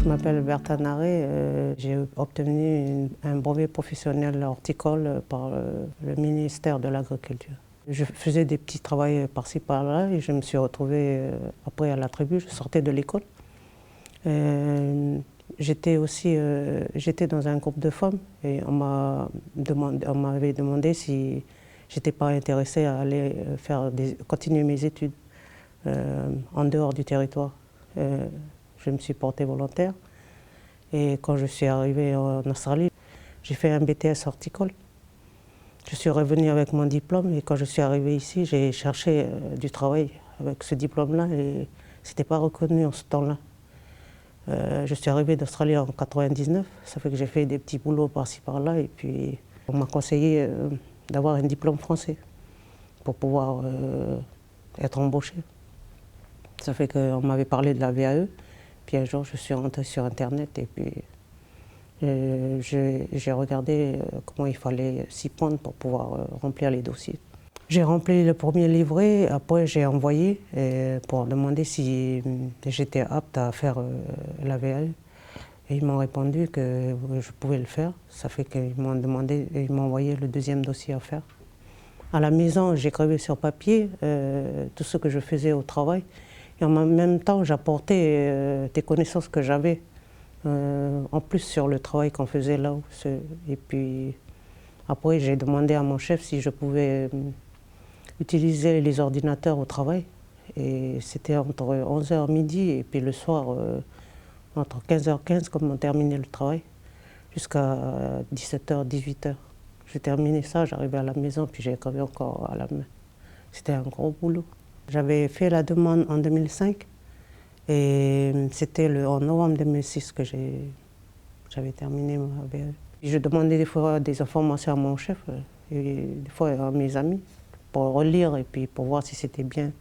Je m'appelle Bertha Naré, j'ai obtenu un brevet professionnel horticole par le ministère de l'Agriculture. Je faisais des petits travaux par-ci par-là et je me suis retrouvée après à la tribu, je sortais de l'école. J'étais dans un groupe de femmes et on m'avait demandé si j'étais pas intéressée à aller continuer mes études en dehors du territoire. Je me suis portée volontaire et quand je suis arrivée en Australie, j'ai fait un BTS horticole. Je suis revenue avec mon diplôme et quand je suis arrivée ici, j'ai cherché du travail avec ce diplôme-là et ce n'était pas reconnu en ce temps-là. Je suis arrivée d'Australie en 99, ça fait que j'ai fait des petits boulots par-ci par-là et puis on m'a conseillé d'avoir un diplôme français pour pouvoir être embauchée. Ça fait qu'on m'avait parlé de la VAE, puis un jour je suis rentrée sur internet et puis j'ai regardé comment il fallait s'y prendre pour pouvoir remplir les dossiers. J'ai rempli le premier livret, après j'ai envoyé pour demander si j'étais apte à faire la VAE. Et ils m'ont répondu que je pouvais le faire. Ça fait qu'ils m'ont envoyé le deuxième dossier à faire. À la maison, j'écrivais sur papier tout ce que je faisais au travail. Et en même temps, j'apportais des connaissances que j'avais en plus sur le travail qu'on faisait là-haut. Et puis après, j'ai demandé à mon chef si je pouvais utiliser les ordinateurs au travail. Et c'était entre 11h midi et puis le soir, entre 15h15, comme on terminait le travail, jusqu'à 17h, 18h. J'ai terminé ça, j'arrivais à la maison, puis j'ai écrit encore à la main. C'était un gros boulot. J'avais fait la demande en 2005 et c'était en novembre 2006 que j'avais terminé ma VAE. Je demandais des fois des informations à mon chef et des fois à mes amis pour relire et puis pour voir si c'était bien.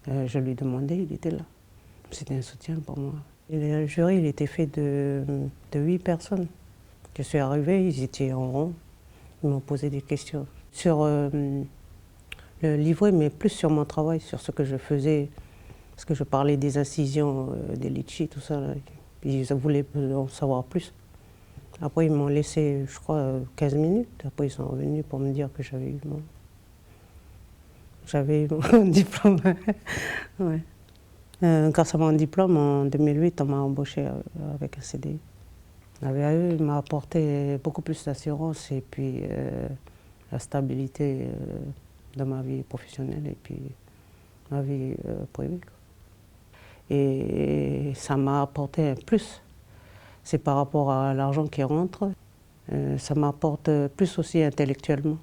Je lui demandais, il était là. C'était un soutien pour moi. Et le jury, il était fait de 8 personnes. Je suis arrivée, ils étaient en rond, ils m'ont posé des questions sur le livret, mais plus sur mon travail, sur ce que je faisais, parce que je parlais des incisions, des litchis, tout ça. Là. Ils voulaient en savoir plus. Après, ils m'ont laissé, je crois, 15 minutes. Après, ils sont revenus pour me dire que j'avais eu mon diplôme. Ouais. Grâce à mon diplôme, en 2008, on m'a embauché avec un CDI. La VAE m'a apporté beaucoup plus d'assurance et puis la stabilité de ma vie professionnelle et puis ma vie privée. Et ça m'a apporté un plus. C'est par rapport à l'argent qui rentre, ça m'apporte plus aussi intellectuellement.